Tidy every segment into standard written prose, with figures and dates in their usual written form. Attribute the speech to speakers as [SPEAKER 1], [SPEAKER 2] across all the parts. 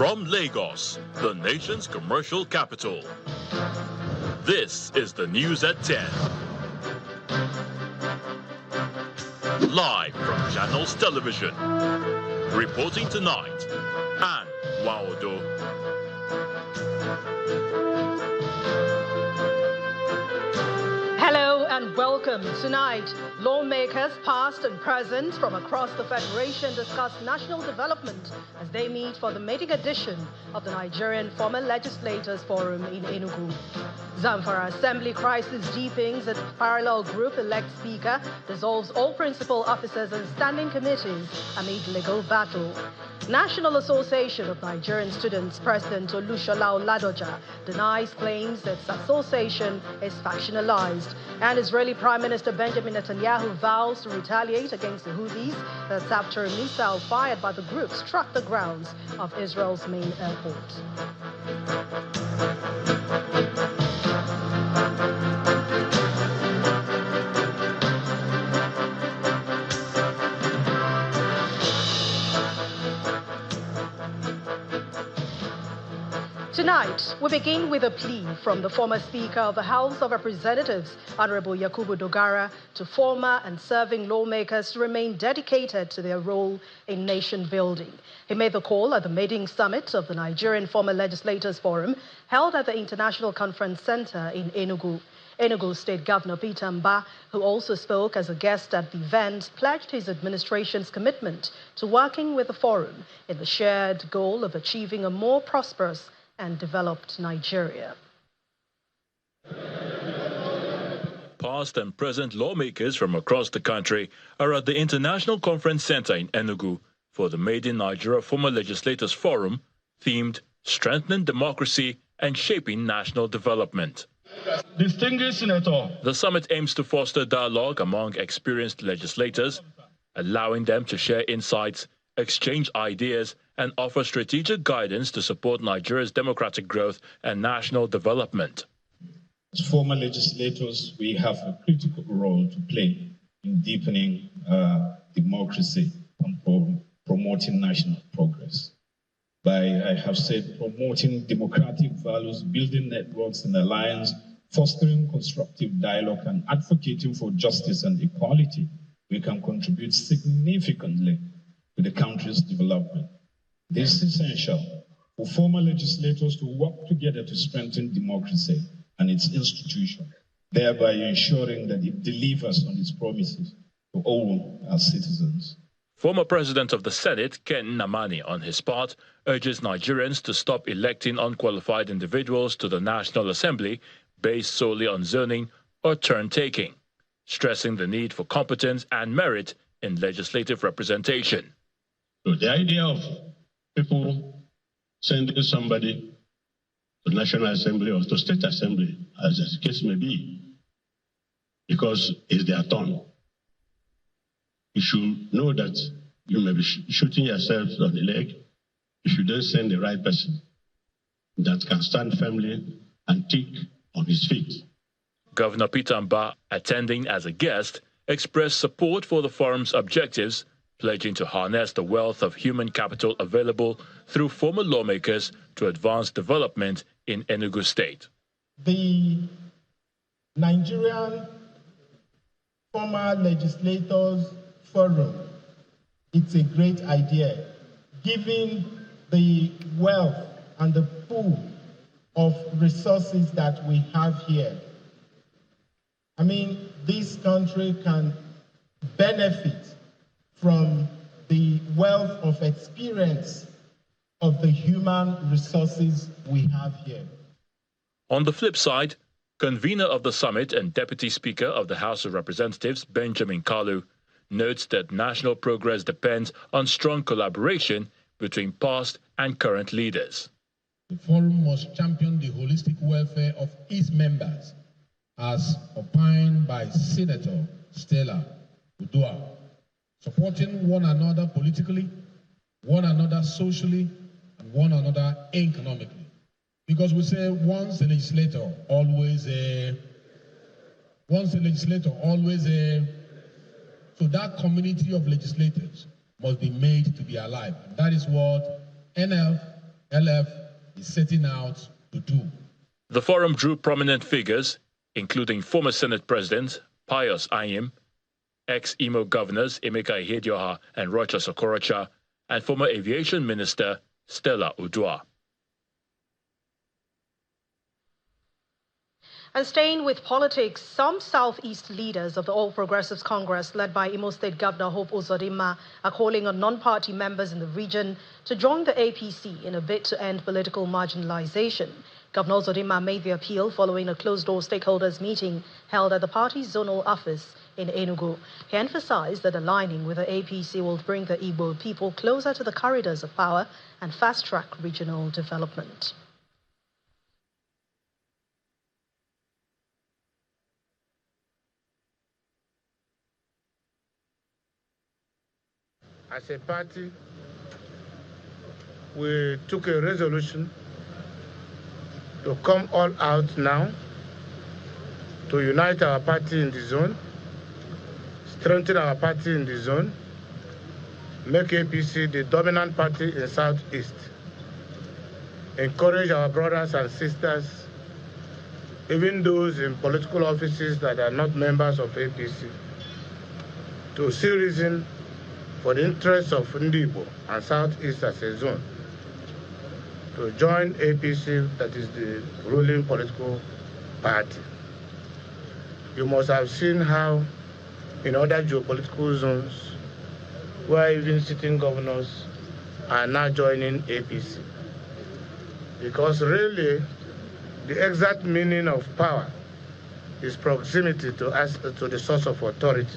[SPEAKER 1] From Lagos, the nation's commercial capital, this is the news at 10. Live from Channels Television. Reporting tonight, Anne Waodo.
[SPEAKER 2] Hello and welcome. Tonight, lawmakers past and present from across the Federation discuss national development as they meet for the maiden edition of the Nigerian Former Legislators Forum in Enugu. Zamfara Assembly crisis deepens as parallel group elects speaker, dissolves all principal officers and standing committees amid legal battle. National Association of Nigerian Students President Olushola Oladoja denies claims that the association is factionalized. And Israeli Prime Minister Benjamin Netanyahu vows to retaliate against the Houthis. That's after a missile fired by the group struck the grounds of Israel's main airport. Tonight, we begin with a plea from the former Speaker of the House of Representatives, Honorable Yakubu Dogara, to former and serving lawmakers to remain dedicated to their role in nation building. He made the call at the maiden summit of the Nigerian Former Legislators Forum, held at the International Conference Center in Enugu. Enugu State Governor Peter Mba, who also spoke as a guest at the event, pledged his administration's commitment to working with the forum in the shared goal of achieving a more prosperous and developed Nigeria.
[SPEAKER 1] Past and present lawmakers from across the country are at the International Conference Center in Enugu for the maiden Nigeria Former Legislators Forum, themed Strengthening Democracy and Shaping National Development.
[SPEAKER 3] Distinguished Senator.
[SPEAKER 1] The summit aims to foster dialogue among experienced legislators, allowing them to share insights, exchange ideas, and offer strategic guidance to support Nigeria's democratic growth and national development.
[SPEAKER 3] As former legislators, we have a critical role to play in deepening democracy and promoting national progress. By, I have said, promoting democratic values, building networks and alliance, fostering constructive dialogue, and advocating for justice and equality, we can contribute significantly to the country's development. This is essential for former legislators to work together to strengthen democracy and its institutions, thereby ensuring that it delivers on its promises to all our citizens.
[SPEAKER 1] Former President of the Senate, Ken Nnamani, on his part, urges Nigerians to stop electing unqualified individuals to the National Assembly based solely on zoning or turn-taking, stressing the need for competence and merit in legislative representation.
[SPEAKER 4] So the idea of people sending somebody to National Assembly or to State Assembly, as the case may be, because it's their turn. You should know that you may be shooting yourselves on the leg if you don't send the right person that can stand firmly and think on his feet.
[SPEAKER 1] Governor Peter Mba, attending as a guest, expressed support for the forum's objectives, pledging to harness the wealth of human capital available through former lawmakers to advance development in Enugu State.
[SPEAKER 5] The Nigerian Former Legislators Forum, it's a great idea, given the wealth and the pool of resources that we have here. I mean, this country can benefit from the wealth of experience of the human resources we have here.
[SPEAKER 1] On the flip side, convener of the summit and Deputy Speaker of the House of Representatives, Benjamin Kalu, notes that national progress depends on strong collaboration between past and current leaders.
[SPEAKER 6] The forum must champion the holistic welfare of its members, as opined by Senator Stella Udua, supporting one another politically, one another socially, and one another economically. Because we say once a legislator, always a... Once a legislator, always a... So that community of legislators must be made to be alive. And that is what NF LF is setting out to do.
[SPEAKER 1] The forum drew prominent figures, including former Senate President Pius Ayim, ex-Imo governors Emeka Ihedioha and Rochas Okorocha, and former Aviation Minister Stella Udua.
[SPEAKER 2] And staying with politics, some Southeast leaders of the All Progressives Congress, led by Imo State Governor Hope Uzodimma, are calling on non-party members in the region to join the APC in a bid to end political marginalization. Governor Uzodimma made the appeal following a closed-door stakeholders meeting held at the party's zonal office in Enugu. He emphasized that aligning with the APC will bring the Igbo people closer to the corridors of power and fast-track regional development.
[SPEAKER 7] As a party, we took a resolution to come all out now to unite our party in the zone, strengthen our party in the zone, make APC the dominant party in Southeast, encourage our brothers and sisters, even those in political offices that are not members of APC, to see reason for the interests of Ndibo and Southeast as a zone, to join APC, that is the ruling political party. You must have seen how in other geopolitical zones, where even sitting governors are now joining APC. Because really, the exact meaning of power is proximity to the source of authority.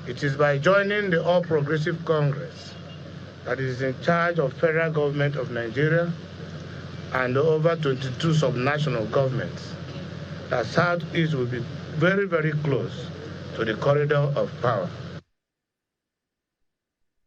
[SPEAKER 7] It is by joining the All Progressive Congress that is in charge of federal government of Nigeria and over 22 subnational governments that Southeast will be very, very close to the corridor of power.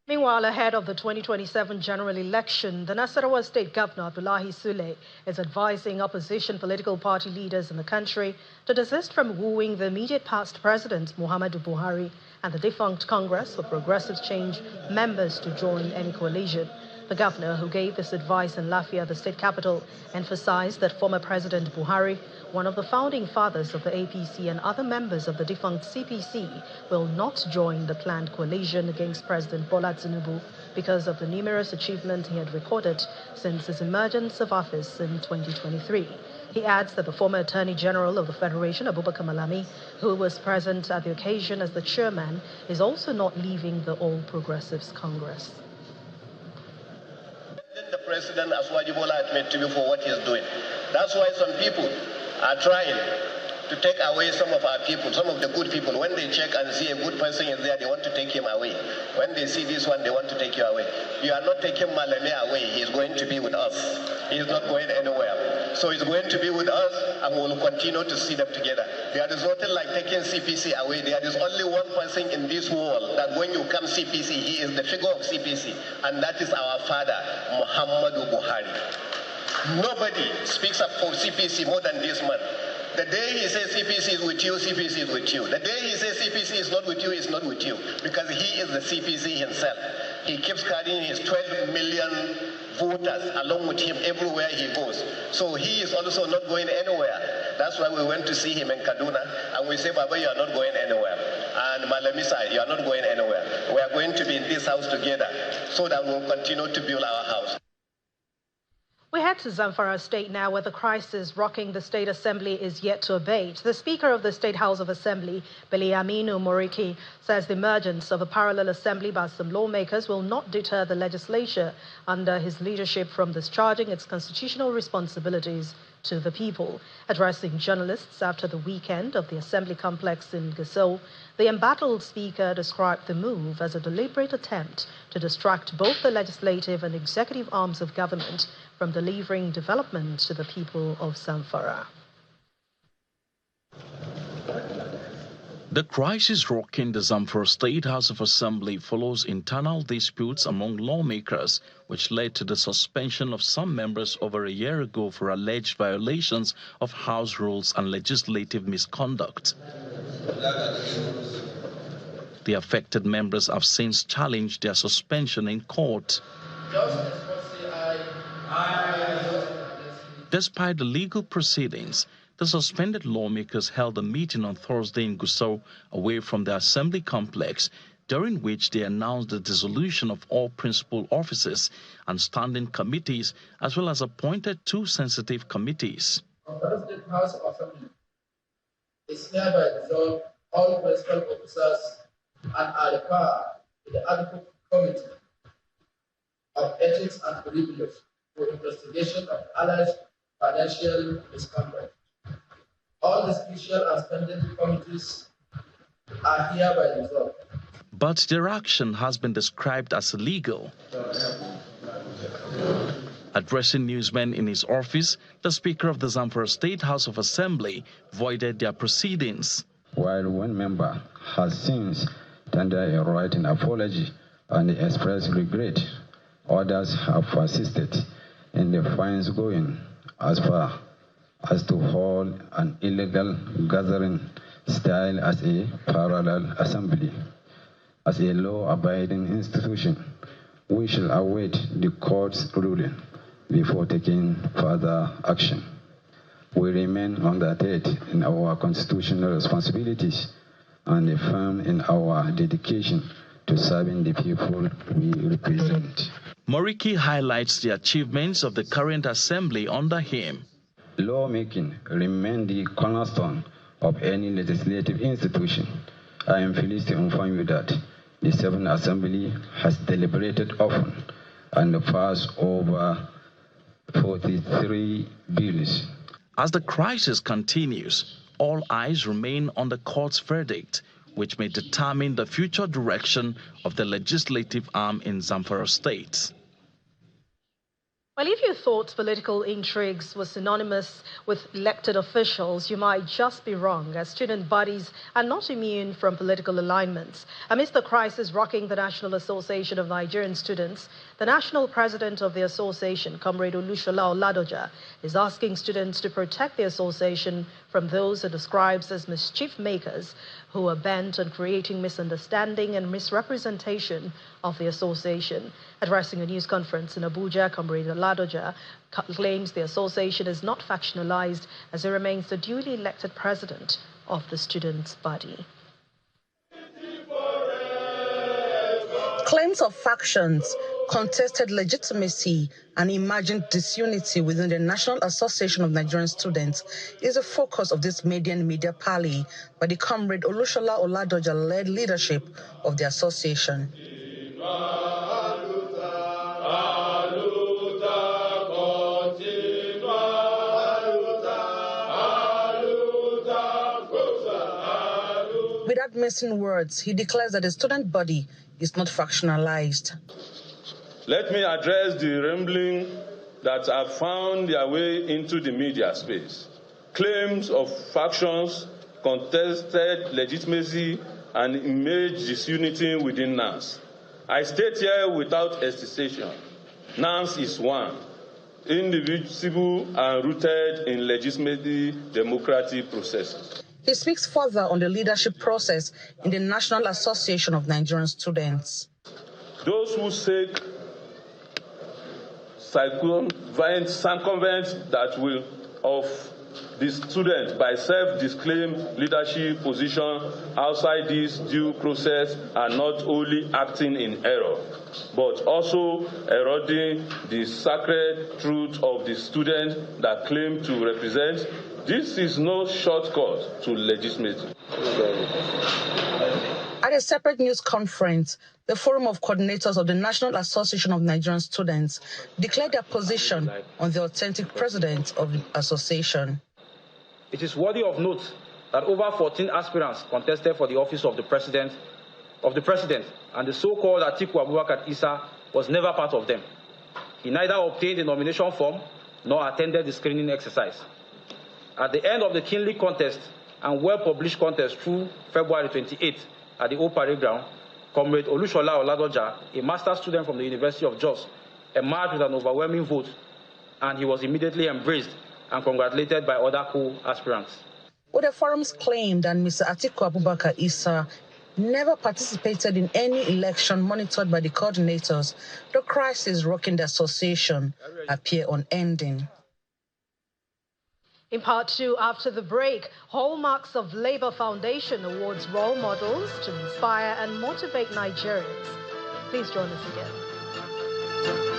[SPEAKER 2] Meanwhile, ahead of the 2027 general election, the Nasarawa State Governor Abdullahi Sule is advising opposition political party leaders in the country to desist from wooing the immediate past President Muhammadu Buhari and the defunct Congress for Progressive Change members to join any coalition. The governor, who gave this advice in Lafia, the state capital, emphasized that former President Buhari, one of the founding fathers of the APC, and other members of the defunct CPC will not join the planned coalition against President Bola Tinubu because of the numerous achievements he had recorded since his emergence of office in 2023. He adds that the former Attorney General of the Federation, Abubakar Malami, who was present at the occasion as the chairman, is also not leaving the All Progressives Congress.
[SPEAKER 8] The president as Wajibola admit to you for what he's doing. That's why some people are trying to take away some of our people, some of the good people. When they check and see a good person is there, they want to take him away. When they see this one, they want to take you away. You are not taking Malame away. He's going to be with us. He's not going anywhere. So he's going to be with us, and we'll continue to see them together. There is nothing like taking CPC away. There is only one person in this world that when you come CPC, he is the figure of CPC, and that is our father, Muhammadu Buhari. Nobody speaks up for CPC more than this man. The day he says CPC is with you, CPC is with you. The day he says CPC is not with you, it's not with you. Because he is the CPC himself. He keeps carrying his 12 million voters along with him everywhere he goes. So he is also not going anywhere. That's why we went to see him in Kaduna, and we say, Baba, you are not going anywhere. And Malamisa, you are not going anywhere. We are going to be in this house together so that we'll continue to build our house.
[SPEAKER 2] We head to Zamfara State now, where the crisis rocking the State Assembly is yet to abate. The Speaker of the State House of Assembly, Biliaminu Moriki, says the emergence of a parallel assembly by some lawmakers will not deter the legislature under his leadership from discharging its constitutional responsibilities to the people. Addressing journalists after the weekend of the Assembly complex in Gusau, the embattled Speaker described the move as a deliberate attempt to distract both the legislative and executive arms of government from delivering development to the people of Zamfara.
[SPEAKER 9] The crisis rocking the Zamfara State House of Assembly follows internal disputes among lawmakers, which led to the suspension of some members over a year ago for alleged violations of House rules and legislative misconduct. The affected members have since challenged their suspension in court.
[SPEAKER 5] Just as I
[SPEAKER 9] Despite the legal proceedings, the suspended lawmakers held a meeting on Thursday in Gusau, away from the assembly complex, during which they announced the dissolution of all principal offices and standing committees, as well as appointed 2 sensitive committees.
[SPEAKER 10] The House of Assembly is hereby dissolved all principal officers and are referred to the ad hoc committee of ethics and privilege for investigation of alleged financial misconduct. All the special and standing committees are hereby dissolved.
[SPEAKER 9] But their action has been described as illegal. Addressing newsmen in his office, the Speaker of the Zamfara State House of Assembly voided their proceedings.
[SPEAKER 11] While one member has since tendered a written apology and expressed regret, others have persisted in the fines going as far as to hold an illegal gathering style as a parallel assembly. As a law-abiding institution, we shall await the court's ruling before taking further action. We remain undertaken in our constitutional responsibilities and firm in our dedication to serving the people we represent.
[SPEAKER 9] Moriki highlights the achievements of the current assembly under him.
[SPEAKER 11] Lawmaking remains the cornerstone of any legislative institution. I am pleased to inform you that the 7th Assembly has deliberated often and passed over 43 bills.
[SPEAKER 9] As the crisis continues, all eyes remain on the court's verdict, which may determine the future direction of the legislative arm in Zamfara State.
[SPEAKER 2] Well, if you thought political intrigues were synonymous with elected officials, you might just be wrong, as student bodies are not immune from political alignments. Amidst the crisis rocking the National Association of Nigerian Students, the national president of the association, Comrade Olushola Oladoja, is asking students to protect the association from those he describes as mischief makers who are bent on creating misunderstanding and misrepresentation of the association. Addressing a news conference in Abuja, Comrade Oladoja claims the association is not factionalized as he remains the duly elected president of the students' body. Claims of factions, contested legitimacy, and imagined disunity within the National Association of Nigerian Students is the focus of this maiden media parley by the Comrade Olushola Oladoja-led leadership of the association. Without missing words, he declares that the student body is not factionalized.
[SPEAKER 12] Let me address the rambling that have found their way into the media space. Claims of factions, contested legitimacy, and image disunity within NANS. I state here without hesitation, NANS is one, indivisible and rooted in legitimate democratic processes.
[SPEAKER 2] He speaks further on the leadership process in the National Association of Nigerian Students.
[SPEAKER 12] Those who seek circumvent that will of the student by self-disclaimed leadership position outside this due process are not only acting in error, but also eroding the sacred truth of the student that claim to represent. This is no shortcut to legitimacy.
[SPEAKER 2] At a separate news conference, the Forum of Coordinators of the National Association of Nigerian Students declared their position on the authentic president of the association.
[SPEAKER 13] It is worthy of note that over 14 aspirants contested for the office of the president, and the so-called Atiku Abubakar Issa was never part of them. He neither obtained a nomination form nor attended the screening exercise. At the end of the keenly contest and well-published contest through February 28th at the Old Parade Ground, Comrade Olushola Oladoja, a master's student from the University of Jos, emerged with an overwhelming vote, and he was immediately embraced and congratulated by other co-aspirants.
[SPEAKER 2] Well, the forums claimed that Mr. Atiku Abubakar Issa
[SPEAKER 14] never participated in any election monitored by the coordinators, the crisis rocking the association appear unending.
[SPEAKER 2] In part two, after the break, Hallmarks of Labour Foundation awards role models to inspire and motivate Nigerians. Please join us again.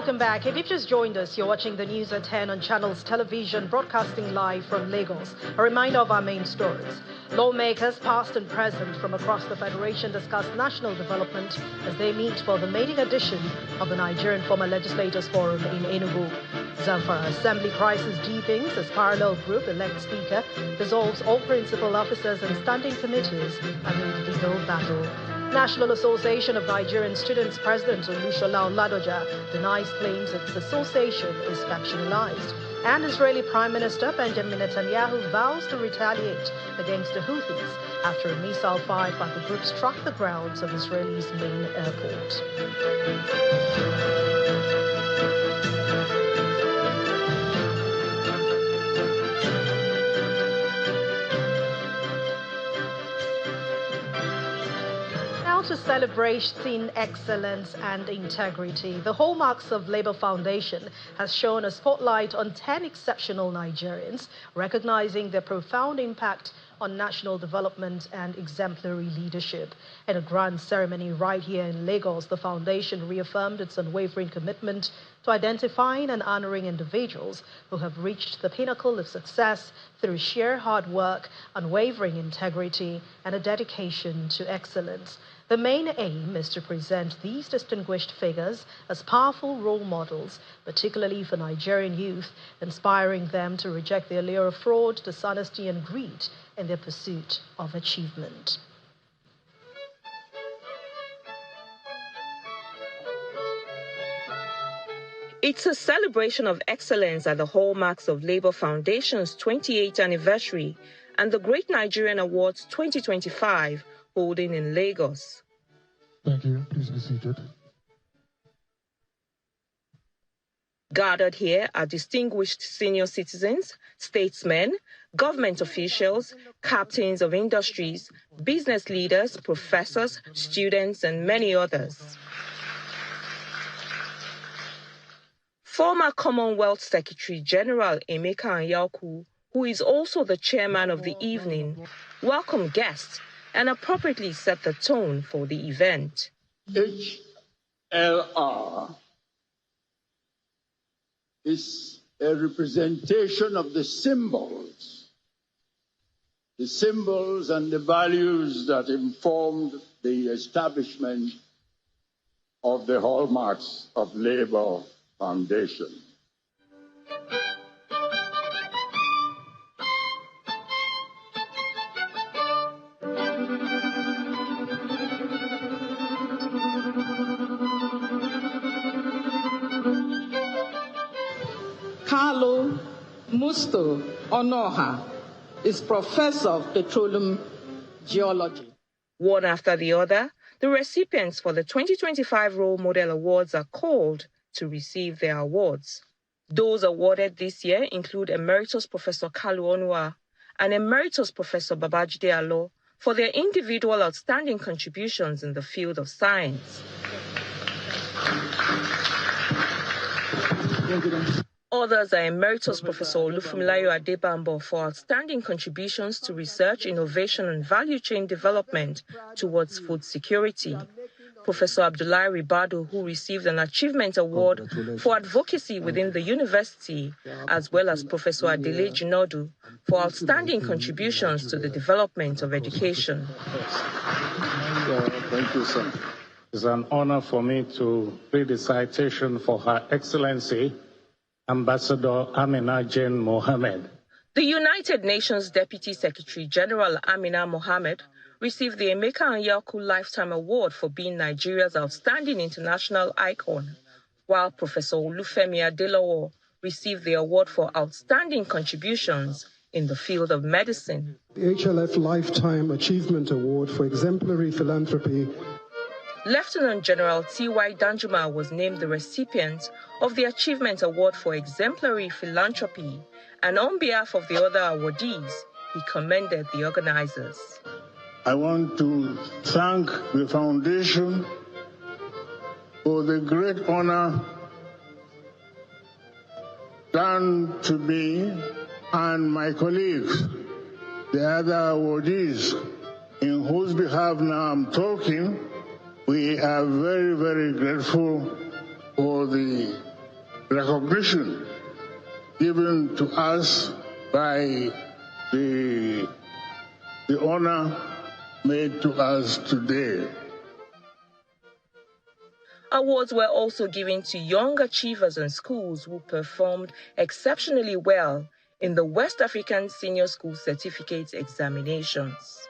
[SPEAKER 2] Welcome back. If you've just joined us, you're watching the news at 10 on Channels Television, broadcasting live from Lagos. A reminder of our main stories. Lawmakers, past and present, from across the Federation discuss national development as they meet for the maiden edition of the Nigerian Former Legislators Forum in Enugu. Zamfara Assembly crisis deepens as parallel group elects speaker, dissolves all principal officers and standing committees amid legal battle. National Association of Nigerian Students President Olushola Oladoja denies claims its association is factionalized. And Israeli Prime Minister Benjamin Netanyahu vows to retaliate against the Houthis after a missile fired by the group struck the grounds of Israel's main airport. To celebrating excellence and integrity, the Hallmarks of Labour Foundation has shown a spotlight on 10 exceptional Nigerians, recognizing their profound impact on national development and exemplary leadership. In a grand ceremony right here in Lagos, the foundation reaffirmed its unwavering commitment to identifying and honoring individuals who have reached the pinnacle of success through sheer hard work, unwavering integrity, and a dedication to excellence. The main aim is to present these distinguished figures as powerful role models, particularly for Nigerian youth, inspiring them to reject the allure of fraud, dishonesty, and greed in their pursuit of achievement.
[SPEAKER 15] It's a celebration of excellence at the Hallmarks of Labour Foundation's 28th anniversary and the Great Nigerian Awards 2025 holding in Lagos.
[SPEAKER 16] Thank you. Please be seated.
[SPEAKER 15] Gathered here are distinguished senior citizens, statesmen, government officials, captains of industries, business leaders, professors, students, and many others. Former Commonwealth Secretary General Emeka Anyaoku, who is also the chairman of the evening, welcomed guests and appropriately set the tone for the event.
[SPEAKER 17] HLR is a representation of the symbols and the values that informed the establishment of the Hallmarks of Labour Foundation.
[SPEAKER 18] Carlo Musto Onoha is Professor of Petroleum Geology.
[SPEAKER 15] One after the other, the recipients for the 2025 Role Model Awards are called to receive their awards. Those awarded this year include Emeritus Professor Kalu Onua and Emeritus Professor Babajide Alo for their individual outstanding contributions in the field of science. Others are Emeritus Professor Olufunmilayo Adebambo for outstanding contributions to research, innovation, and value chain development towards food security. Professor Abdullahi Ribadu, who received an Achievement Award for advocacy within the university, as well as Professor Adele Jinodu for outstanding contributions to the development of education.
[SPEAKER 19] Thank you, sir. It's an honor for me to read the citation for Her Excellency Ambassador Amina Jane Mohammed.
[SPEAKER 15] The United Nations Deputy Secretary General Amina Mohammed received the Emeka Anyaoku Lifetime Award for being Nigeria's outstanding international icon, while Professor Olufemi Adelowo received the award for outstanding contributions in the field of medicine.
[SPEAKER 20] The HLF Lifetime Achievement Award for Exemplary Philanthropy.
[SPEAKER 15] Lieutenant General T.Y. Danjuma was named the recipient of the Achievement Award for Exemplary Philanthropy, and on behalf of the other awardees, he commended the organizers.
[SPEAKER 17] I want to thank the Foundation for the great honor done to me and my colleagues, the other awardees, in whose behalf now I'm talking. We are very, very grateful for the recognition given to us by the honor made to us today.
[SPEAKER 15] Awards were also given to young achievers in schools who performed exceptionally well in the West African Senior School Certificate examinations.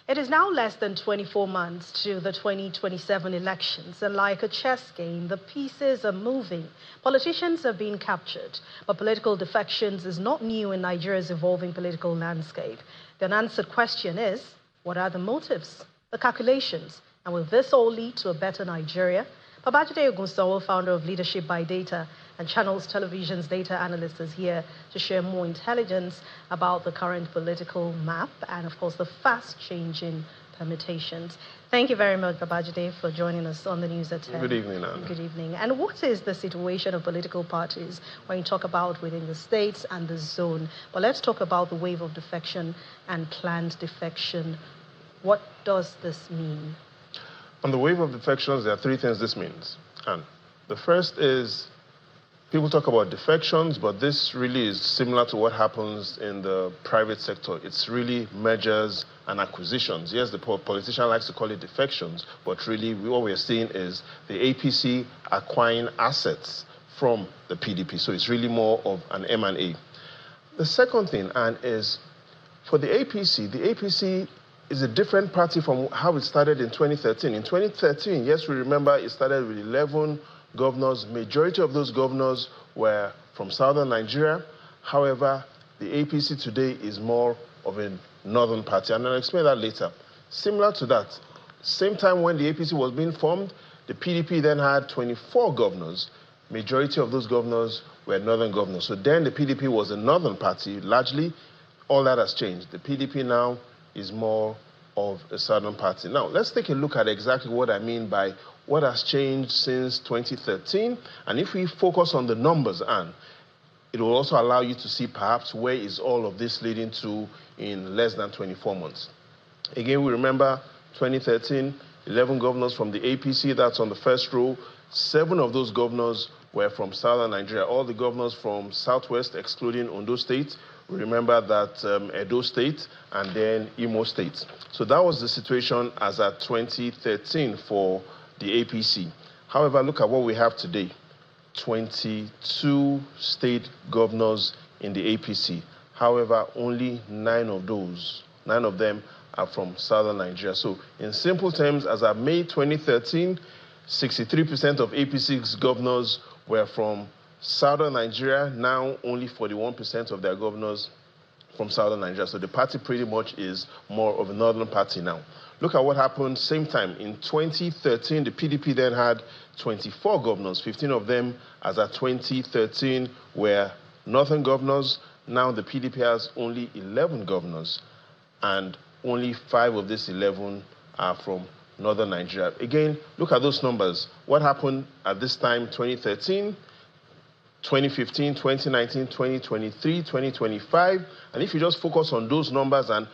[SPEAKER 2] It is now less than 24 months to the 2027 elections, and like a chess game, the pieces are moving. Politicians are being captured, but political defections is not new in Nigeria's evolving political landscape. The unanswered question is, what are the motives, the calculations, and will this all lead to a better Nigeria? Babajide Ogunsanwo, founder of Leadership by Data and Channels Television's data analyst, is here to share more intelligence about the current political map and, of course, the fast-changing permutations. Thank you very much, Babajide, for joining us on the news at 10.
[SPEAKER 21] Good evening, Anna.
[SPEAKER 2] Good evening. And what is the situation of political parties when you talk about within the states and the zone? But let's talk about the wave of defection and planned defection. What does this mean?
[SPEAKER 21] On the wave of defections, there are three things this means. And the first is, people talk about defections, but this really is similar to what happens in the private sector. It's really mergers and acquisitions. Yes, the politician likes to call it defections, but really what we're seeing is the APC acquiring assets from the PDP. So it's really more of an M&A. The second thing, and is for the APC is a different party from how it started in 2013. In 2013, yes, we remember it started with 11 governors. Majority of those governors were from southern Nigeria. However, the APC today is more of a northern party, and I'll explain that later. Similar to that, same time when the APC was being formed, the PDP then had 24 governors. Majority of those governors were northern governors. So then the PDP was a northern party, largely. All that has changed. The PDP now is more of a southern party. Now, let's take a look at exactly what I mean by what has changed since 2013. And if we focus on the numbers, and it will also allow you to see perhaps where is all of this leading to in less than 24 months. Again, we remember 2013, 11 governors from the APC, that's on the first row. 7 of those governors were from southern Nigeria. All the governors from southwest, excluding Ondo State. We remember that Edo State and then Imo State. So that was the situation as at 2013 for the APC. However, look at what we have today. 22 state governors in the APC. However, only 9 of them are from southern Nigeria. So in simple terms, as of May 2013, 63% of APC's governors were from southern Nigeria. Now only 41% of their governors from southern Nigeria. So the party pretty much is more of a northern party now. Look at what happened same time. In 2013, the PDP then had 24 governors. 15 of them, as at 2013, were northern governors. Now the PDP has only 11 governors, and only 5 of these 11 are from northern Nigeria. Again, look at those numbers. What happened at this time, 2013, 2015, 2019, 2023, 2025. And if you just focus on those numbers and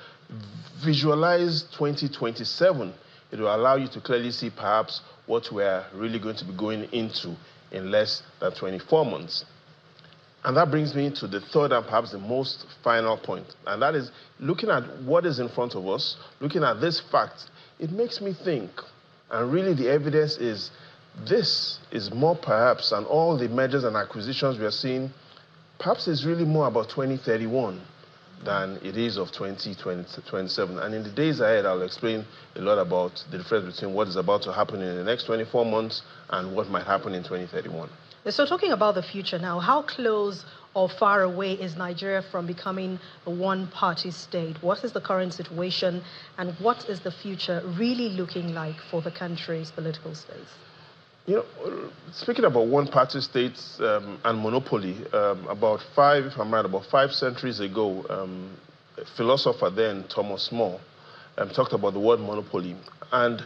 [SPEAKER 21] visualize 2027, it will allow you to clearly see perhaps what we're really going to be going into in less than 24 months. And that brings me to the third and perhaps the most final point. And that is looking at what is in front of us, looking at this fact, it makes me think, and really the evidence is, this is more perhaps, and all the mergers and acquisitions we are seeing, perhaps is really more about 2031 than it is of 2027. And in the days ahead, I'll explain a lot about the difference between what is about to happen in the next 24 months and what might happen in 2031.
[SPEAKER 2] So talking about the future now, how close or far away is Nigeria from becoming a one-party state? What is the current situation, and what is the future really looking like for the country's political space?
[SPEAKER 21] You know, speaking about one-party states and monopoly, about 5 centuries ago, a philosopher then, Thomas More, talked about the word monopoly. And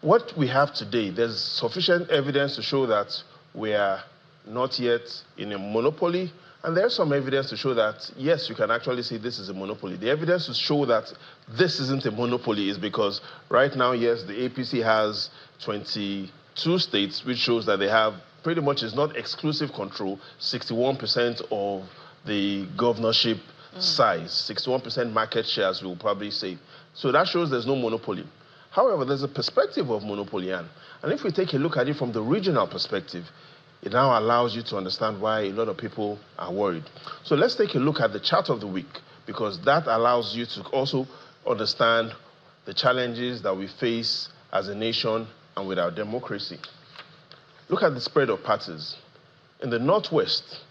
[SPEAKER 21] what we have today, there's sufficient evidence to show that we are not yet in a monopoly, and there's some evidence to show that, yes, you can actually say this is a monopoly. The evidence to show that this isn't a monopoly is because right now, yes, the APC has 22 states, which shows that they have pretty much, is not exclusive control, 61% of the governorship size, 61% market shares, we'll probably say. So that shows there's no monopoly. However, there's a perspective of monopoly, and if we take a look at it from the regional perspective, it now allows you to understand why a lot of people are worried. So let's take a look at the chart of the week, because that allows you to also understand the challenges that we face as a nation and with our democracy. Look at the spread of parties. In the Northwest,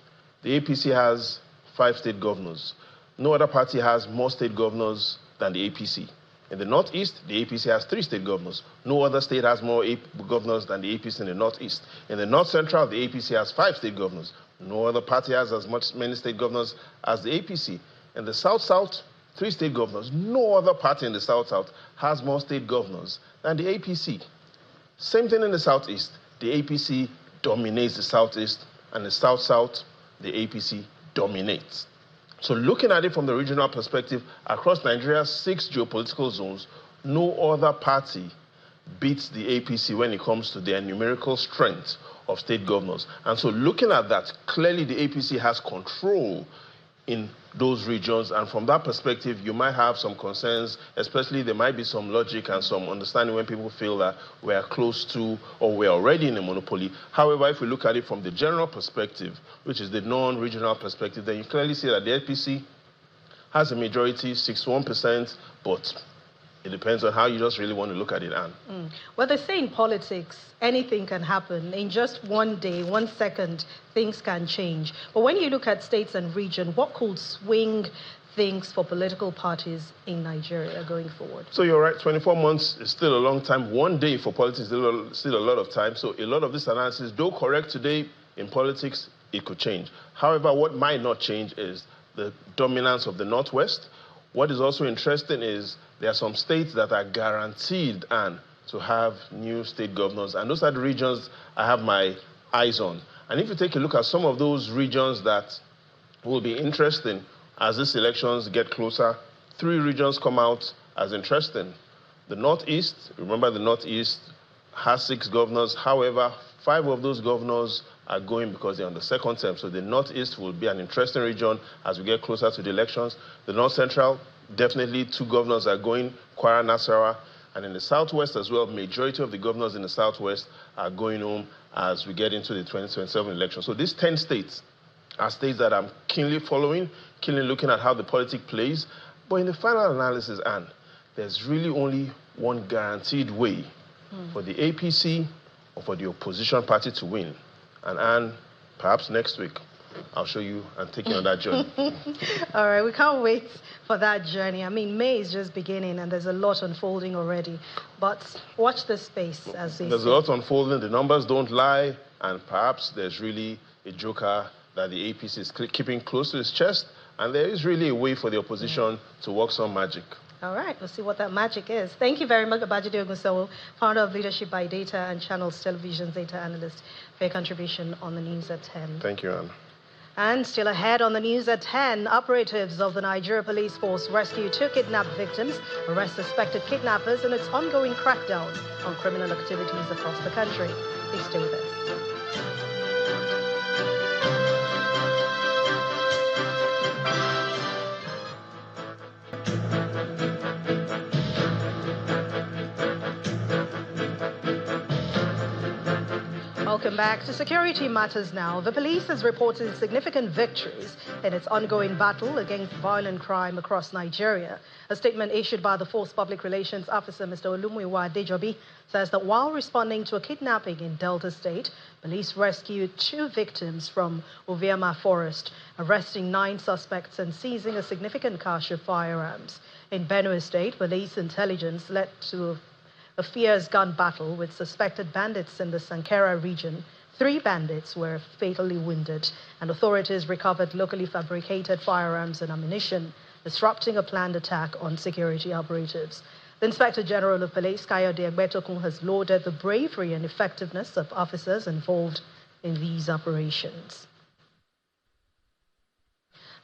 [SPEAKER 21] the APC has 5 state governors. No other party has more state governors than the APC. In the Northeast, the APC has 3 state governors. No other state has more governors than the APC in the Northeast. In the North Central, the APC has 5 state governors. No other party has as many state governors as the APC. In the South-South, 3 state governors. No other party in the South-South has more state governors than the APC. Same thing in the Southeast. The APC dominates the Southeast, and the South-South, the APC dominates. So looking at it from the regional perspective, across Nigeria's 6 geopolitical zones, no other party beats the APC when it comes to their numerical strength of state governors. And so looking at that, clearly the APC has control in those regions, and from that perspective, you might have some concerns, especially there might be some logic and some understanding when people feel that we are close to or we're already in a monopoly. However, if we look at it from the general perspective, which is the non-regional perspective, then you clearly see that the APC has a majority, 61%, but it depends on how you just really want to look at it, Anne.
[SPEAKER 2] Well, they say in politics, anything can happen. In just one day, 1 second, things can change. But when you look at states and region, what could swing things for political parties in Nigeria going forward?
[SPEAKER 21] So you're right, 24 months is still a long time. 1 day for politics is still a lot of time. So a lot of this analysis, though correct today, in politics, it could change. However, what might not change is the dominance of the Northwest. What is also interesting is there are some states that are guaranteed, Anne, to have new state governors. And those are the regions I have my eyes on. And if you take a look at some of those regions that will be interesting as these elections get closer, 3 regions come out as interesting. The Northeast, remember the Northeast has 6 governors. However, 5 of those governors are going because they're on the 2nd term. So the Northeast will be an interesting region as we get closer to the elections. The North Central, definitely 2 governors are going, Kwara, Nasarawa. And in the Southwest as well, majority of the governors in the Southwest are going home as we get into the 2027 election. So these 10 states are states that I'm keenly following, keenly looking at how the politics plays. But in the final analysis, Anne, there's really only one guaranteed way for the APC or for the opposition party to win. And Anne, perhaps next week, I'll show you and take you on that journey.
[SPEAKER 2] All right, we can't wait for that journey. I mean, May is just beginning and there's a lot unfolding already. But watch this space as they
[SPEAKER 21] There's a lot unfolding. The numbers don't lie. And perhaps there's really a joker that the APC is keeping close to his chest. And there is really a way for the opposition to work some magic.
[SPEAKER 2] All right, we'll see what that magic is. Thank you very much, Babajide Ogunsewo, founder of Leadership by Data and Channels Television's data analyst, for your contribution on the News at 10.
[SPEAKER 21] Thank you, Anne.
[SPEAKER 2] And still ahead on the News at 10, operatives of the Nigeria Police Force rescue 2 kidnapped victims, arrest suspected kidnappers, and its ongoing crackdown on criminal activities across the country. Please stay with us. Welcome back to Security Matters now. The police has reported significant victories in its ongoing battle against violent crime across Nigeria. A statement issued by the Force Public Relations Officer, Mr. Olumuyiwa Adejobi, says that while responding to a kidnapping in Delta State, police rescued 2 victims from Oviama Forest, arresting 9 suspects and seizing a significant cache of firearms. In Benue State, police intelligence led to a fierce gun battle with suspected bandits in the Sankera region. 3 bandits were fatally wounded, and authorities recovered locally fabricated firearms and ammunition, disrupting a planned attack on security operatives. The Inspector General of Police, Kayode Egbetokun, has lauded the bravery and effectiveness of officers involved in these operations.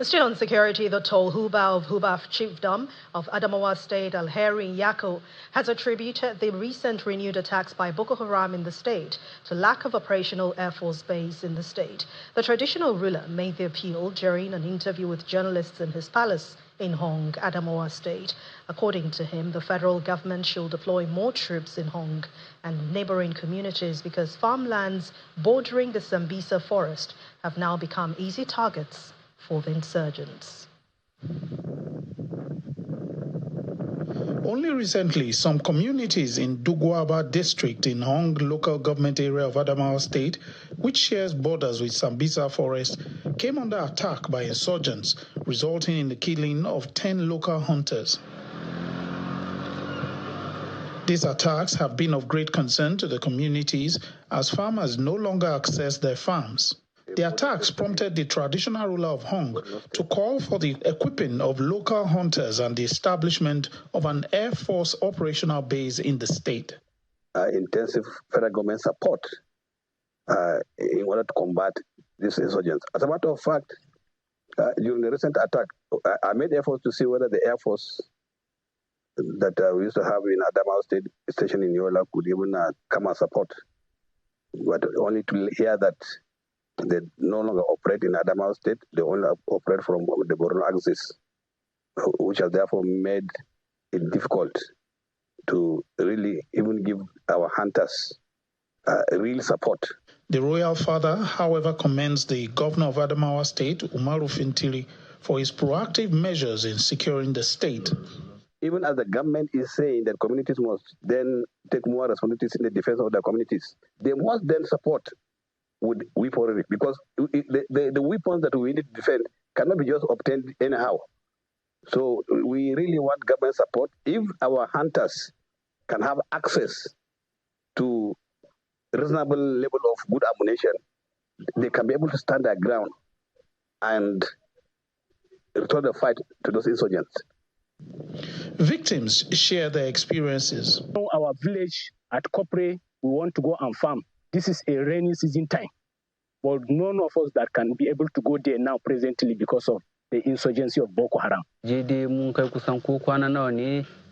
[SPEAKER 2] Still on security, the Tol Huba of Hubaf Chiefdom of Adamawa State, Alheri Yako, has attributed the recent renewed attacks by Boko Haram in the state to lack of operational Air Force base in the state. The traditional ruler made the appeal during an interview with journalists in his palace in Hong, Adamawa State. According to him, the federal government should deploy more troops in Hong and neighboring communities because farmlands bordering the Sambisa forest have now become easy targets for the insurgents.
[SPEAKER 3] Only recently, some communities in Dugwaba district in Hong local government area of Adamawa State, which shares borders with Sambisa Forest, came under attack by insurgents, resulting in the killing of 10 local hunters. These attacks have been of great concern to the communities as farmers no longer access their farms. The attacks prompted the traditional ruler of Hong to call for the equipping of local hunters and the establishment of an Air Force operational base in the state.
[SPEAKER 22] Intensive federal government support in order to combat these insurgents. As a matter of fact, during the recent attack, I made efforts to see whether the Air Force that we used to have in Adamawa State Station in Yola could even come and support, but only to hear that they no longer operate in Adamawa State, they only operate from the Borno axis, which has therefore made it difficult to really even give our hunters real support.
[SPEAKER 3] The royal father, however, commends the governor of Adamawa State, Umaru Fintiri, for his proactive measures in securing the state.
[SPEAKER 22] Even as the government is saying that communities must then take more responsibilities in the defense of their communities, they must then support with weaponry, because the weapons that we need to defend cannot be just obtained anyhow. So we really want government support. If our hunters can have access to reasonable level of good ammunition, they can be able to stand their ground and return the fight to those insurgents.
[SPEAKER 3] Victims share their experiences.
[SPEAKER 23] Our village at Kopre, we want to go and farm. This is a rainy season time, but none of us that can be able to go there now presently because of the insurgency of Boko Haram.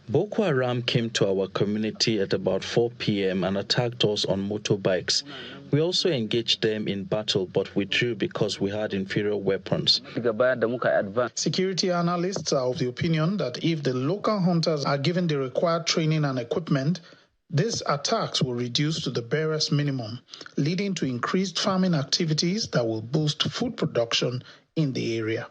[SPEAKER 9] Boko Haram came to our community at about 4 p.m. and attacked us on motorbikes. We also engaged them in battle, but withdrew because we had inferior weapons.
[SPEAKER 3] Security analysts are of the opinion that if the local hunters are given the required training and equipment, these attacks will reduce to the barest minimum, leading to increased farming activities that will boost food production in the area.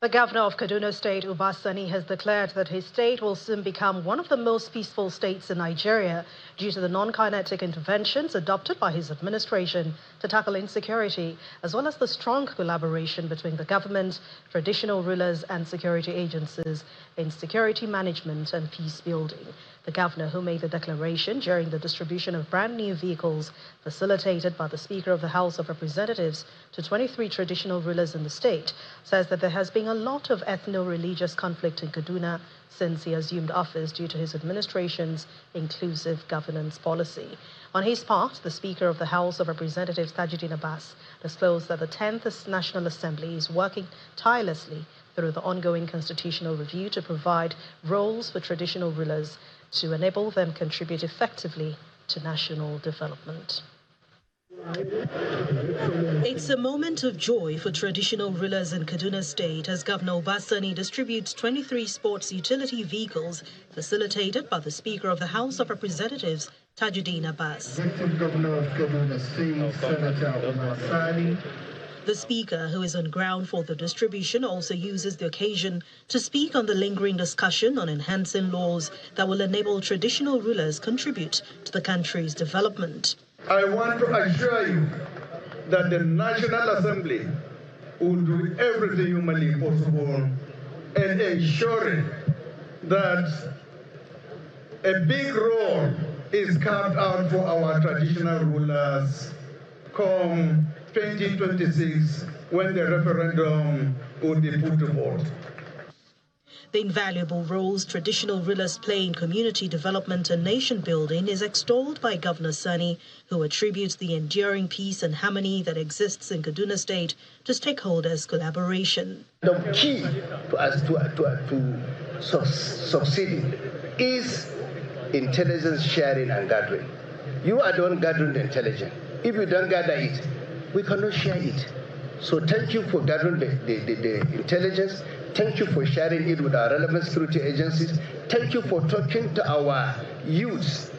[SPEAKER 2] The governor of Kaduna State, Ubasani, has declared that his state will soon become one of the most peaceful states in Nigeria due to the non-kinetic interventions adopted by his administration to tackle insecurity, as well as the strong collaboration between the government, traditional rulers and security agencies in security management and peace building. The governor, who made the declaration during the distribution of brand new vehicles facilitated by the Speaker of the House of Representatives to 23 traditional rulers in the state, says that there has been a lot of ethno-religious conflict in Kaduna since he assumed office due to his administration's inclusive governance policy. On his part, the Speaker of the House of Representatives, Tajuddin Abbas, disclosed that the 10th National Assembly is working tirelessly through the ongoing constitutional review to provide roles for traditional rulers to enable them contribute effectively to national development. It's a moment of joy for traditional rulers in Kaduna State as Governor Obasani distributes 23 sports utility vehicles facilitated by the Speaker of the House of Representatives Tajuddin Abbas.
[SPEAKER 17] Executive Governor of Kaduna State, Senator Umar Sani.
[SPEAKER 2] The speaker, who is on ground for the distribution, also uses the occasion to speak on the lingering discussion on enhancing laws that will enable traditional rulers contribute to the country's development.
[SPEAKER 1] I want to assure you that the National Assembly will do everything humanly possible in ensuring that a big role is carved out for our traditional rulers come 2026 when the referendum will be put to vote.
[SPEAKER 2] The invaluable roles traditional rulers play in community development and nation building is extolled by Governor Sani, who attributes the enduring peace and harmony that exists in Kaduna State to stakeholders' collaboration.
[SPEAKER 4] The key to us to succeeding is intelligence sharing and gathering. You are the one gathering the intelligence. If you don't gather it, we cannot share it. So thank you for gathering the intelligence. Thank you for sharing it with our relevant security agencies. Thank you for talking to our youths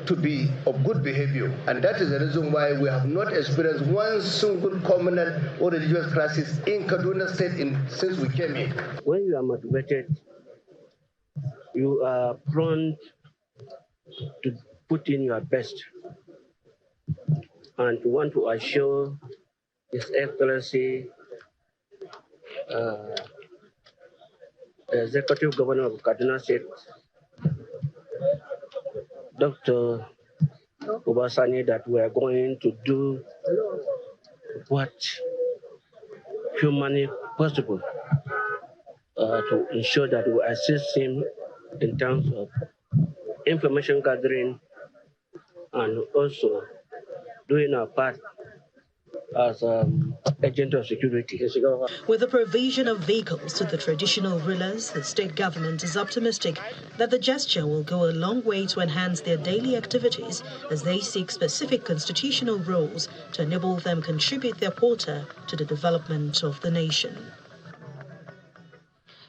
[SPEAKER 4] to be of good behavior. And that is the reason why we have not experienced one single communal or religious crisis in Kaduna State since we came in.
[SPEAKER 6] When you are motivated, you are prone to put in your best and to want to assure His Excellency, the Executive Governor of Kaduna State, Dr. Obasani, that we are going to do what humanly possible to ensure that we assist him in terms of information gathering and also doing our part as agent of security.
[SPEAKER 2] With the provision of vehicles to the traditional rulers, the state government is optimistic that the gesture will go a long way to enhance their daily activities as they seek specific constitutional roles to enable them contribute their quota to the development of the nation.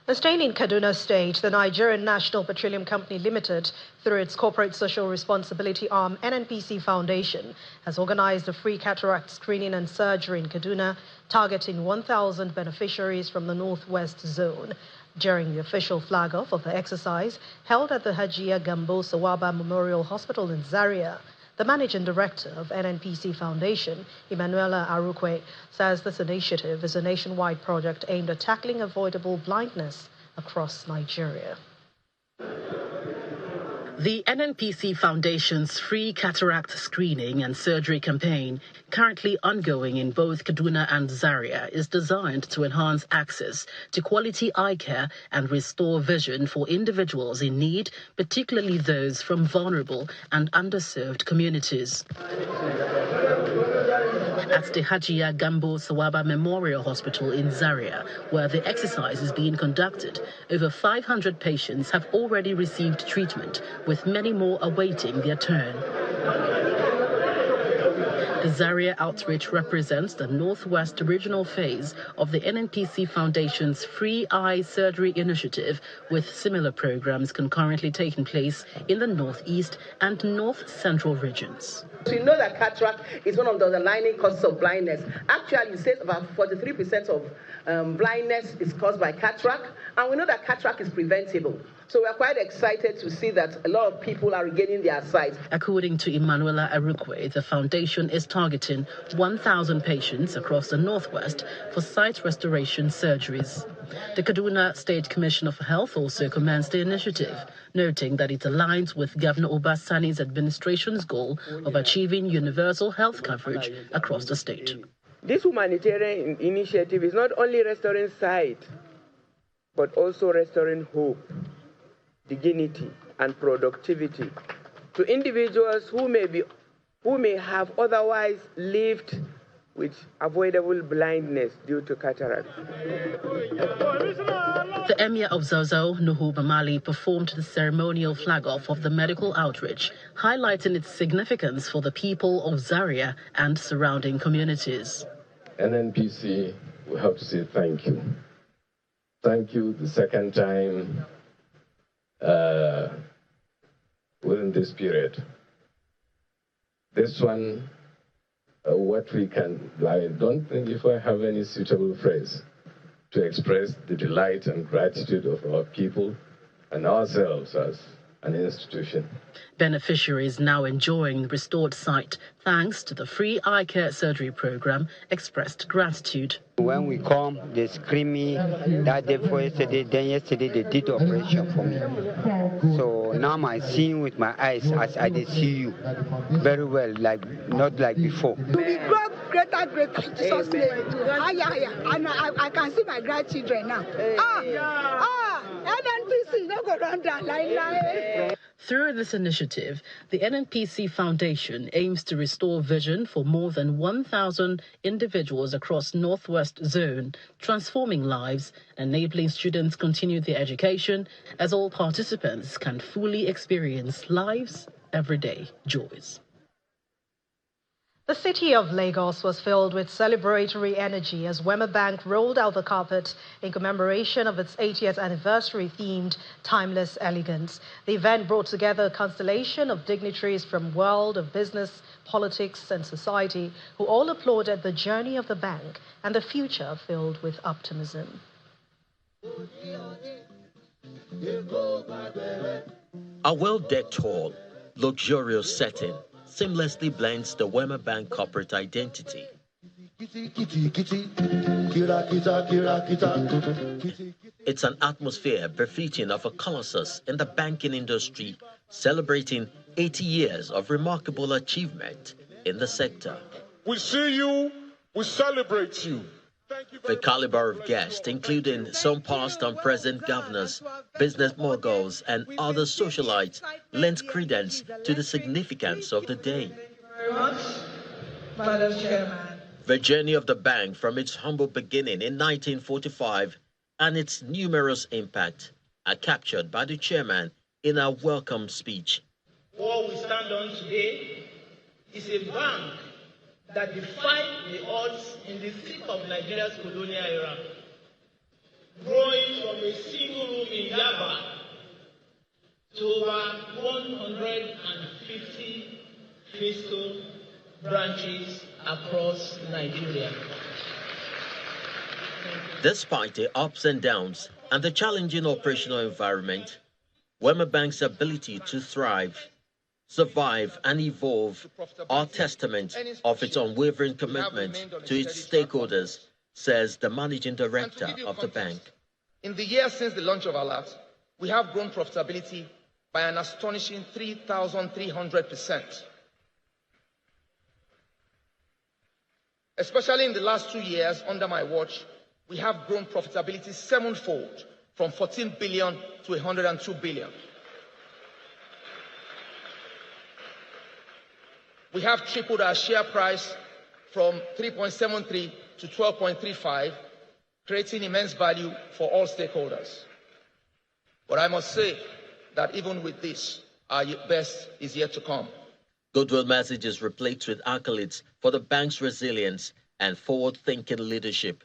[SPEAKER 2] Staying in Kaduna State, the Nigerian National Petroleum Company Limited, through its corporate social responsibility arm, NNPC Foundation, has organized a free cataract screening and surgery in Kaduna, targeting 1,000 beneficiaries from the Northwest Zone. During the official flag-off of the exercise, held at the Hajiya Gambo Sawaba Memorial Hospital in Zaria, the managing director of NNPC Foundation, Emanuela Arukwe, says this initiative is a nationwide project aimed at tackling avoidable blindness across Nigeria. The NNPC Foundation's free cataract screening and surgery campaign, currently ongoing in both Kaduna and Zaria, is designed to enhance access to quality eye care and restore vision for individuals in need, particularly those from vulnerable and underserved communities. At the Hajiya Gambo Sawaba Memorial Hospital in Zaria, where the exercise is being conducted, over 500 patients have already received treatment, with many more awaiting their turn. The Zaria outreach represents the Northwest regional phase of the NNPC Foundation's Free Eye Surgery Initiative, with similar programs concurrently taking place in the Northeast and North Central regions.
[SPEAKER 24] We know that cataract is one of the underlying causes of blindness. Actually, it says about 43% of blindness is caused by cataract, and we know that cataract is preventable. So we're quite excited to see that a lot of people are regaining their sight.
[SPEAKER 2] According to Emanuela Arukwe, the foundation is targeting 1,000 patients across the Northwest for sight restoration surgeries. The Kaduna State Commissioner for Health also commenced the initiative, noting that it aligns with Governor Obasani's administration's goal of achieving universal health coverage across the state.
[SPEAKER 25] This humanitarian initiative is not only restoring sight, but also restoring hope, dignity, and productivity to individuals who may have otherwise lived with avoidable blindness due to cataract.
[SPEAKER 2] The Emir of Zauzau, Nuhu Bamali, performed the ceremonial flag-off of the medical outreach, highlighting its significance for the people of Zaria and surrounding communities.
[SPEAKER 26] NNPC, we have to say thank you. Thank you the second time within this period. This one, what we can, I don't think if I have any suitable phrase to express the delight and gratitude of our people and ourselves as an institution.
[SPEAKER 5] Beneficiaries now enjoying the restored sight thanks to the free eye care surgery program expressed gratitude.
[SPEAKER 7] When we come, they scream me that day for yesterday, then yesterday they did the operation for me. So now I'm seeing with my eyes as I see you very well, like not like before.
[SPEAKER 8] We grow greater Jesus name. And I can see my grandchildren now. NNPC, no go round that line.
[SPEAKER 5] Through this initiative, the NNPC Foundation aims to restore vision for more than 1,000 individuals across Northwest Zone, transforming lives, enabling students continue their education, as all participants can fully experience life's everyday joys.
[SPEAKER 2] The city of Lagos was filled with celebratory energy as Wema Bank rolled out the carpet in commemoration of its 80th anniversary themed Timeless Elegance. The event brought together a constellation of dignitaries from world of business, politics and society who all applauded the journey of the bank and the future filled with optimism.
[SPEAKER 10] A well-decked hall, luxurious setting, seamlessly blends the Wema Bank corporate identity. It's an atmosphere befitting of a colossus in the banking industry, celebrating 80 years of remarkable achievement in the sector.
[SPEAKER 11] We see you, we celebrate you.
[SPEAKER 10] The caliber of guests, including some past and present governors, business moguls, and other socialites, lends credence to the significance of the day.
[SPEAKER 8] Thank you very much, Madam Chairman.
[SPEAKER 10] The journey of the bank from its humble beginning in 1945 and its numerous impact are captured by the chairman in a welcome speech.
[SPEAKER 12] What we stand on today is a bank that defied the odds in the thick of Nigeria's colonial era, growing from a single room in Yaba to over 150 physical branches across Nigeria.
[SPEAKER 10] Despite the ups and downs and the challenging operational environment, Wema Bank's ability to thrive, survive and evolve are testament of its unwavering commitment to its stakeholders, says the managing director of the bank.
[SPEAKER 12] In the years since the launch of Alert, we have grown profitability by an astonishing 3,300%. Especially in the last 2 years under my watch, we have grown profitability sevenfold, from 14 billion to 102 billion. We have tripled our share price from 3.73 to 12.35, creating immense value for all stakeholders. But I must say that even with this, our best is yet to come.
[SPEAKER 10] Goodwill messages replete with accolades for the bank's resilience and forward-thinking leadership.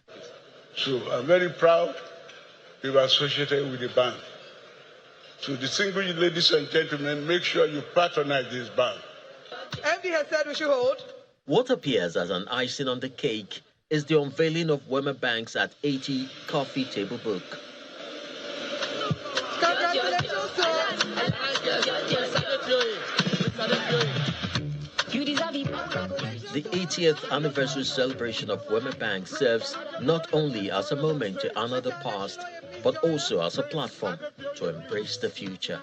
[SPEAKER 11] So I'm very proud to be associated with the bank. So distinguished ladies and gentlemen, make sure you patronize this bank.
[SPEAKER 12] MD has said we should hold.
[SPEAKER 10] What appears as an icing on the cake is the unveiling of Wema Bank's at 80 coffee table book.
[SPEAKER 12] Congratulations, sir.
[SPEAKER 10] The 80th anniversary celebration of Wema Bank serves not only as a moment to honor the past, but also as a platform to embrace the future.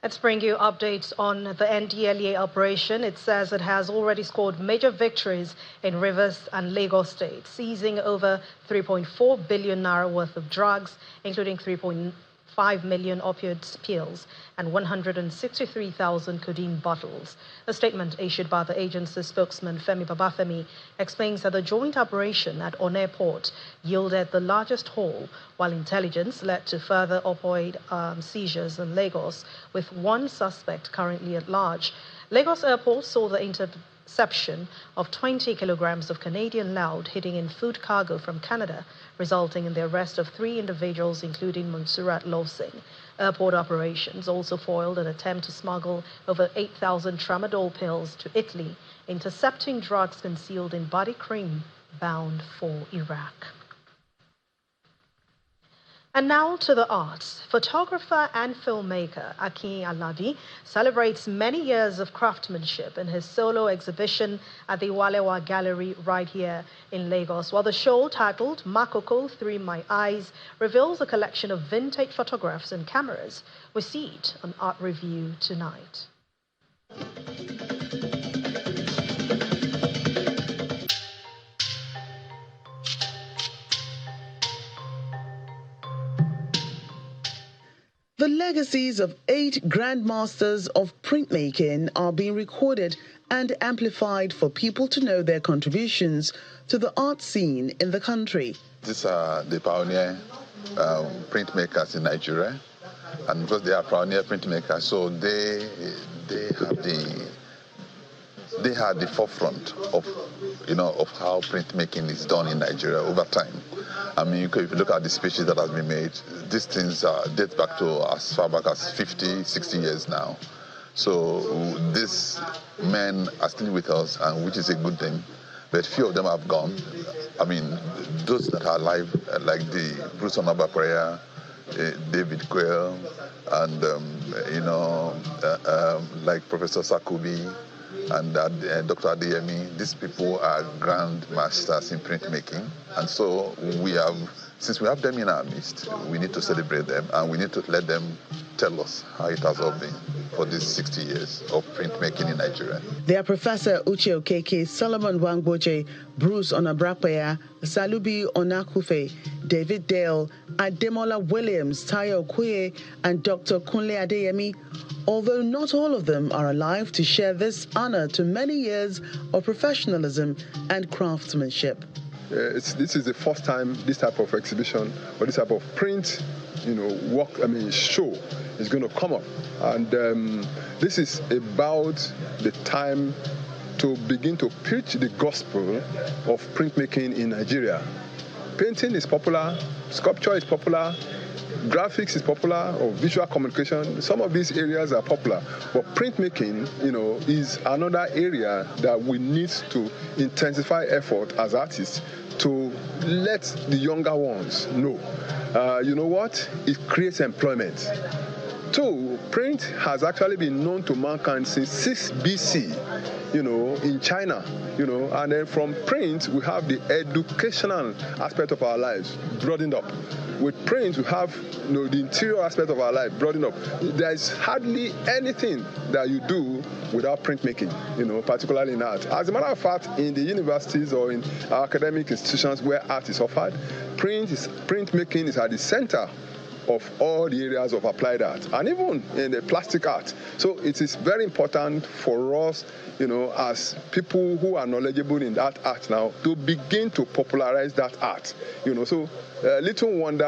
[SPEAKER 2] Let's bring you updates on the NDLEA operation. It says it has already scored major victories in Rivers and Lagos states, seizing over 3.4 billion naira worth of drugs, including 3.5 million opioid pills and 163,000 codeine bottles. A statement issued by the agency's spokesman, Femi Babafemi, explains that the joint operation at Onne Port yielded the largest haul, while intelligence led to further opioid seizures in Lagos, with one suspect currently at large. Lagos Airport saw the interception of 20 kilograms of Canadian loud hitting in food cargo from Canada, resulting in the arrest of 3 individuals, including Monsurat Losing. Airport operations also foiled an attempt to smuggle over 8,000 tramadol pills to Italy, intercepting drugs concealed in body cream bound for Iraq. And now to the arts. Photographer and filmmaker Akin Alabi celebrates many years of craftsmanship in his solo exhibition at the Walewa Gallery right here in Lagos, while the show, titled Makoko Through My Eyes, reveals a collection of vintage photographs and cameras. We see it on Art Review tonight.
[SPEAKER 13] The legacies of 8 grandmasters of printmaking are being recorded and amplified for people to know their contributions to the art scene in the country.
[SPEAKER 14] These are the pioneer printmakers in Nigeria, and because they are pioneer printmakers, so they had the forefront of how printmaking is done in Nigeria over time. I mean, if you look at the speeches that has been made, these things date back to as far back as 50, 60 years now. So these men are still with us, and which is a good thing. But few of them have gone. I mean, those that are alive, like the Bruce Onabakwaya, David Quayle, and like Professor Sakubi and Dr. Adeyemi. These people are grand masters in printmaking, and so since we have them in our midst, we need to celebrate them, and we need to let them tell us how it has all been for these 60 years of printmaking in Nigeria.
[SPEAKER 13] They are Professor Uche Okeke, Solomon Wangboje, Bruce Onabakwaya, Salubi Onakufe, David Dale, Ademola Williams, Tayo Okoye, and Dr. Kunle Adeyemi. Although not all of them are alive to share this honor to many years of professionalism and craftsmanship.
[SPEAKER 16] This is the first time this type of exhibition or this type of print, show is going to come up. And this is about the time to begin to preach the gospel of printmaking in Nigeria. Painting is popular, sculpture is popular, graphics is popular, or visual communication. Some of these areas are popular, but printmaking, is another area that we need to intensify effort as artists to let the younger ones know. You know what? It creates employment. 2, print has actually been known to mankind since 6 BC, in China, and then from print, we have the educational aspect of our lives broadened up. With print, we have the interior aspect of our life broadened up. There's hardly anything that you do without printmaking, particularly in art. As a matter of fact, in the universities or in academic institutions where art is offered, printmaking is at the center of all the areas of applied art, and even in the plastic art. So it is very important for us, as people who are knowledgeable in that art now, to begin to popularize that art. So little wonder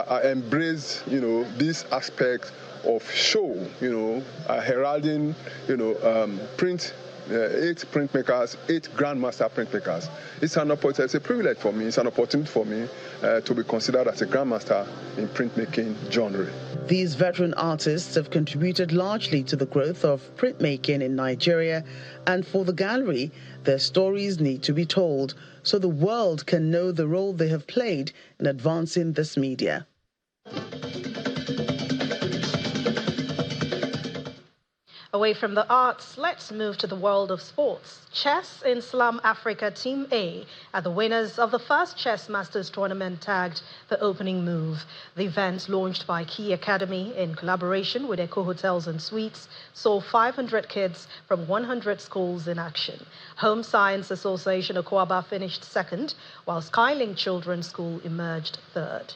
[SPEAKER 16] I embrace, this aspect of show, heralding, print. 8 printmakers, 8 grandmaster printmakers. It's a privilege for me. It's an opportunity for me to be considered as a grandmaster in printmaking genre.
[SPEAKER 13] These veteran artists have contributed largely to the growth of printmaking in Nigeria, and for the gallery, their stories need to be told so the world can know the role they have played in advancing this media.
[SPEAKER 2] Away from the arts, let's move to the world of sports. Chess in Slam Africa Team A are the winners of the first Chess Masters tournament tagged the opening move. The event, launched by Key Academy in collaboration with Eco Hotels and Suites, saw 500 kids from 100 schools in action. Home Science Association Okwaba finished second, while Skylink Children's School emerged third.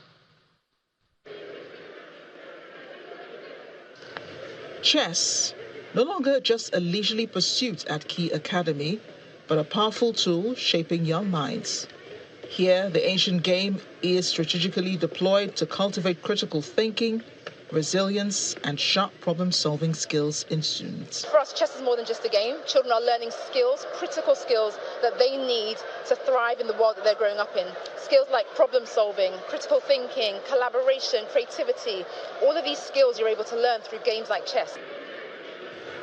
[SPEAKER 18] Chess. No longer just a leisurely pursuit at Key Academy, but a powerful tool shaping young minds. Here, the ancient game is strategically deployed to cultivate critical thinking, resilience, and sharp problem-solving skills in students.
[SPEAKER 15] For us, chess is more than just a game. Children are learning skills, critical skills that they need to thrive in the world that they're growing up in. Skills like problem-solving, critical thinking, collaboration, creativity. All of these skills you're able to learn through games like chess.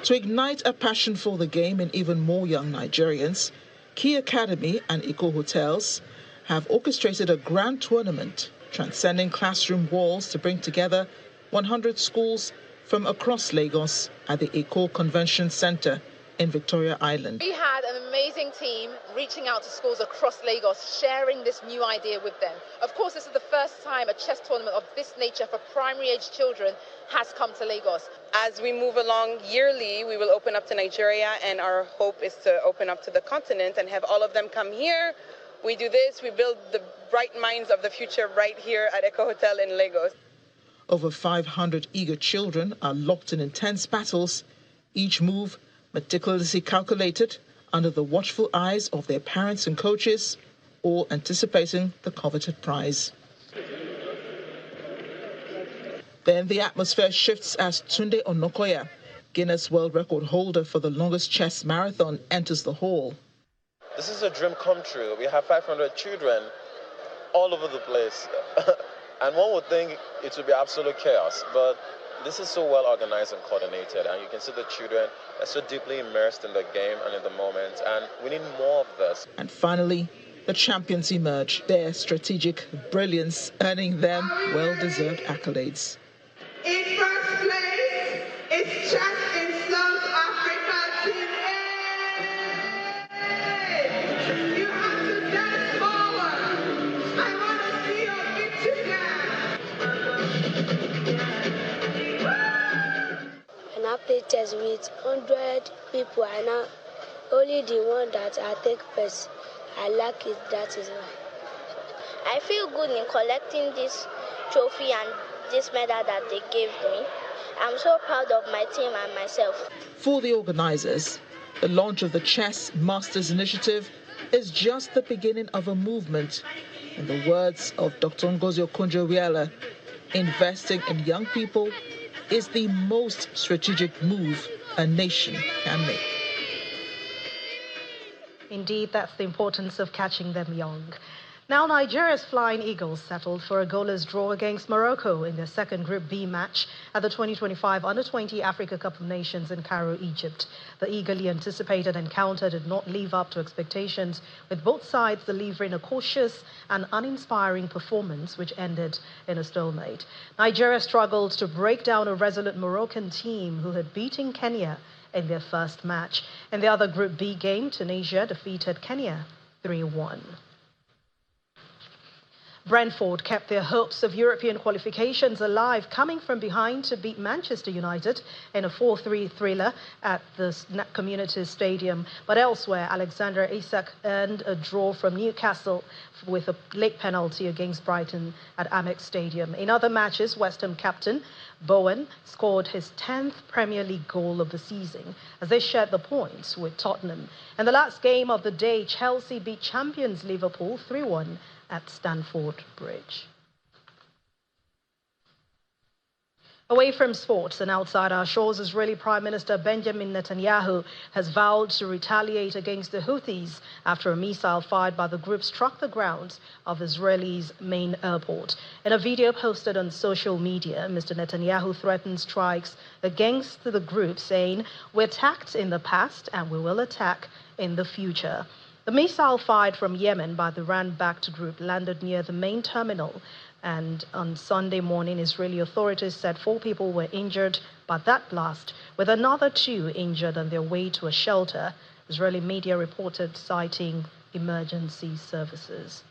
[SPEAKER 18] To ignite a passion for the game in even more young Nigerians, Key Academy and Eco Hotels have orchestrated a grand tournament transcending classroom walls to bring together 100 schools from across Lagos at the Eco Convention Center in Victoria Island.
[SPEAKER 15] We had an amazing team reaching out to schools across Lagos, sharing this new idea with them. Of course, this is the first time a chess tournament of this nature for primary age children has come to Lagos.
[SPEAKER 19] As we move along yearly, we will open up to Nigeria, and our hope is to open up to the continent and have all of them come here. We do this, we build the bright minds of the future right here at Eco Hotel in Lagos.
[SPEAKER 18] Over 500 eager children are locked in intense battles, each move meticulously calculated under the watchful eyes of their parents and coaches, all anticipating the coveted prize. Then the atmosphere shifts as Tunde Onokoya, Guinness World Record holder for the longest chess marathon, enters the hall.
[SPEAKER 20] This is a dream come true. We have 500 children all over the place. And one would think it would be absolute chaos, but this is so well organized and coordinated, and you can see the children are so deeply immersed in the game and in the moment, and we need more of this.
[SPEAKER 18] And finally, the champions emerge, their strategic brilliance earning them well-deserved accolades.
[SPEAKER 21] In first place is Chess in South Africa Team A. You have to dance forward. I want to see your victory now.
[SPEAKER 22] And I play chess with 100 people, and now only the one that I take first. I like it, that is why.
[SPEAKER 23] I feel good in collecting this trophy and this medal that they gave me. I'm so proud of my team and myself.
[SPEAKER 18] For the organizers, the launch of the Chess Masters Initiative is just the beginning of a movement. In the words of Dr. Ngozi Okonjo-Iweala, investing in young people is the most strategic move a nation can make.
[SPEAKER 2] Indeed, that's the importance of catching them young. Now, Nigeria's Flying Eagles settled for a goalless draw against Morocco in their second Group B match at the 2025 Under-20 Africa Cup of Nations in Cairo, Egypt. The eagerly anticipated encounter did not live up to expectations, with both sides delivering a cautious and uninspiring performance, which ended in a stalemate. Nigeria struggled to break down a resolute Moroccan team who had beaten Kenya in their first match. In the other Group B game, Tunisia defeated Kenya 3-1. Brentford kept their hopes of European qualifications alive, coming from behind to beat Manchester United in a 4-3 thriller at the Community Stadium. But elsewhere, Alexander Isak earned a draw from Newcastle with a late penalty against Brighton at Amex Stadium. In other matches, West Ham captain Bowen scored his 10th Premier League goal of the season as they shared the points with Tottenham. In the last game of the day, Chelsea beat champions Liverpool 3-1 at Stamford Bridge. Away from sports and outside our shores, Israeli Prime Minister Benjamin Netanyahu has vowed to retaliate against the Houthis after a missile fired by the group struck the grounds of Israel's main airport. In a video posted on social media, Mr. Netanyahu threatened strikes against the group, saying, "We attacked in the past and we will attack in the future." The missile fired from Yemen by the Iran-backed group landed near the main terminal, and on Sunday morning, Israeli authorities said 4 people were injured by that blast, with another 2 injured on their way to a shelter, Israeli media reported, citing emergency services.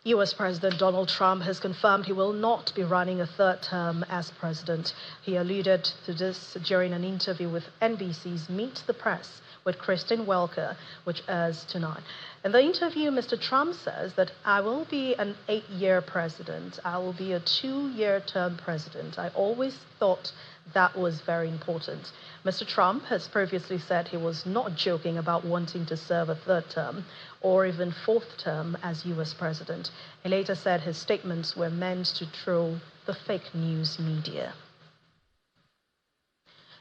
[SPEAKER 2] U.S. President Donald Trump has confirmed he will not be running a 3rd term as president. He alluded to this during an interview with NBC's Meet the Press with Kristen Welker, which airs tonight. In the interview, Mr. Trump says that I will be an 8-year president. I will be a 2-year term president. I always thought that was very important. Mr. Trump has previously said he was not joking about wanting to serve a 3rd term or even 4th term as U.S. president. He later said his statements were meant to throw the fake news media.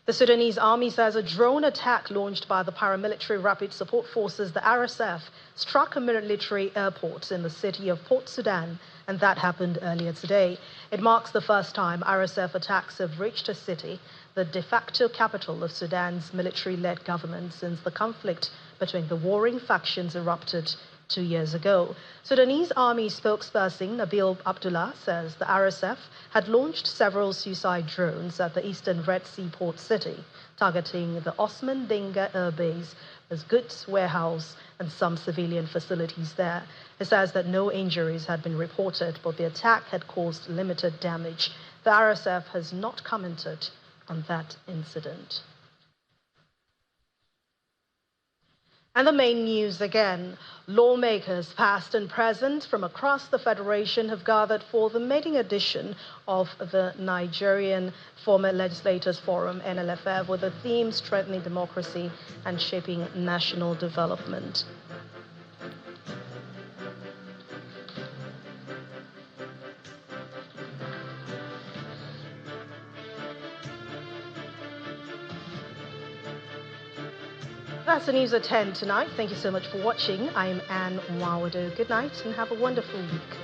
[SPEAKER 2] The Sudanese army says a drone attack launched by the paramilitary rapid support forces, the RSF, struck a military airport in the city of Port Sudan, and that happened earlier today. It marks the first time RSF attacks have reached a city, the de facto capital of Sudan's military-led government, since the conflict between the warring factions erupted 2 years ago. Sudanese army spokesperson Nabil Abdullah says the RSF had launched several suicide drones at the eastern Red Sea port city, targeting the Osman Dinga Air Base, as goods warehouse and some civilian facilities there. It says that no injuries had been reported, but the attack had caused limited damage. The RSF has not commented on that incident. And the main news again. Lawmakers, past and present, from across the Federation have gathered for the maiden edition of the Nigerian Former Legislators Forum, NLFF, with the theme Strengthening Democracy and Shaping National Development. That's the news at 10 tonight. Thank you so much for watching. I'm Anne Mwawado. Good night and have a wonderful week.